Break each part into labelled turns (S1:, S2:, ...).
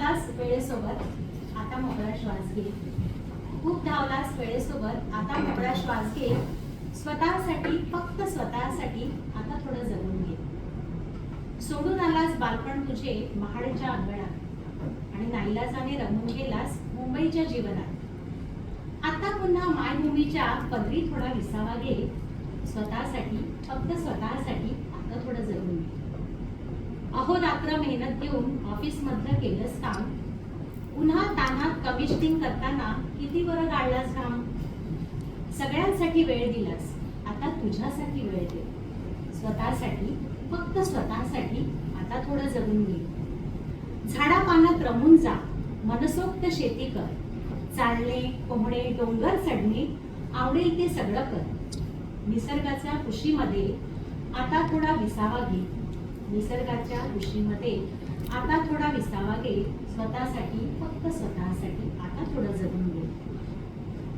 S1: धावलास वेळेसोबत, आता मोकळा श्वास घे. खूप धावलास वेळेसोबत, आता मोकळा श्वास घे. स्वतःसाठी, फक्त स्वतःसाठी आता थोडं जगून घे. सोडून आलास बालपण तुझे महाडच्या अंगणात आणि नाईलाजाने रमून गेलास मुंबईच्या जीवनात. आता पुन्हा मायभूमीच्या पदरी थोडा विसावा घे. स्वतःसाठी, फक्त स्वतःसाठी आता थोडं जगून घे. अहोरात्र मेहनत घेऊन ऑफिस मधलं केलंस काम, पुन्हा तान्हात कमिशनिंग करताना किती बरं गाळलास घाम. सगळ्यांसाठी वेळ दिलास, आता तुझ्यासाठी वेळ दे. स्वतःसाठी, फक्त स्वतःसाठी आता थोडं जगून घे. झाडा पानात रमून जा, मनसोक्त शेती कर. चालणे, पोहणे, डोंगर चढणे, आवडेल ते सगळं कर. निसर्गाच्या कुशीमध्ये आता थोडा विसावा घे. निसर्गाच्या कुशीमध्ये आता थोडा विसावा घे. स्वतःसाठी, फक्त स्वतःसाठी आता थोडं जगून घे.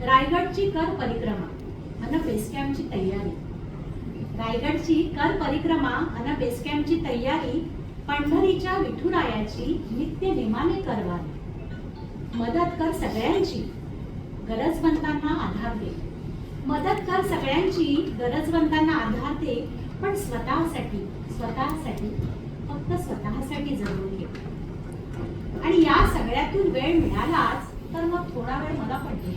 S1: रायगडची कर परिक्रमा अन बेस कॅम्पची तयारी. रायगडची कर परिक्रमा अन बेस कॅम्पची तयारी. पंढरीच्या विठुरायाची नित्य नेमाने करवारी. मदत कर सगळ्यांची, गरजवंतांना आधार दे. मदत कर सगळ्यांची, गरजवंतांना आधार दे. पण स्वतःसाठी, स्वतःसाठी, फक्त स्वतःसाठी जगून घे. आणि या सगळ्यातून वेळ मिळालाच तर मग थोडा वेळ मला पण दे.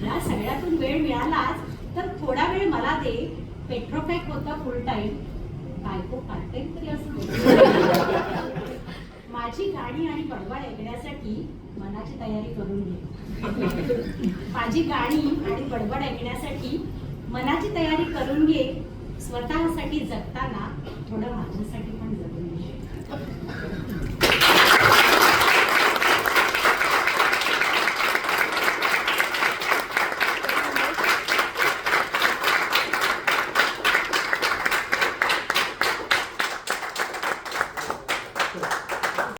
S1: या सगळ्यातून वेळ मिळालाच तर थोडा वेळ मला दे. पेट्रोफॅक होता फुल टाइम, बायको पार्ट टाइम तरी असतो. माझी गाणी आणि बडबड ऐकण्यासाठी मनाची तयारी करून घे. माझी गाणी आणि बडबड ऐकण्यासाठी मनाची तयारी करून घे. स्वतःसाठी जगताना थोडं माझ्यासाठी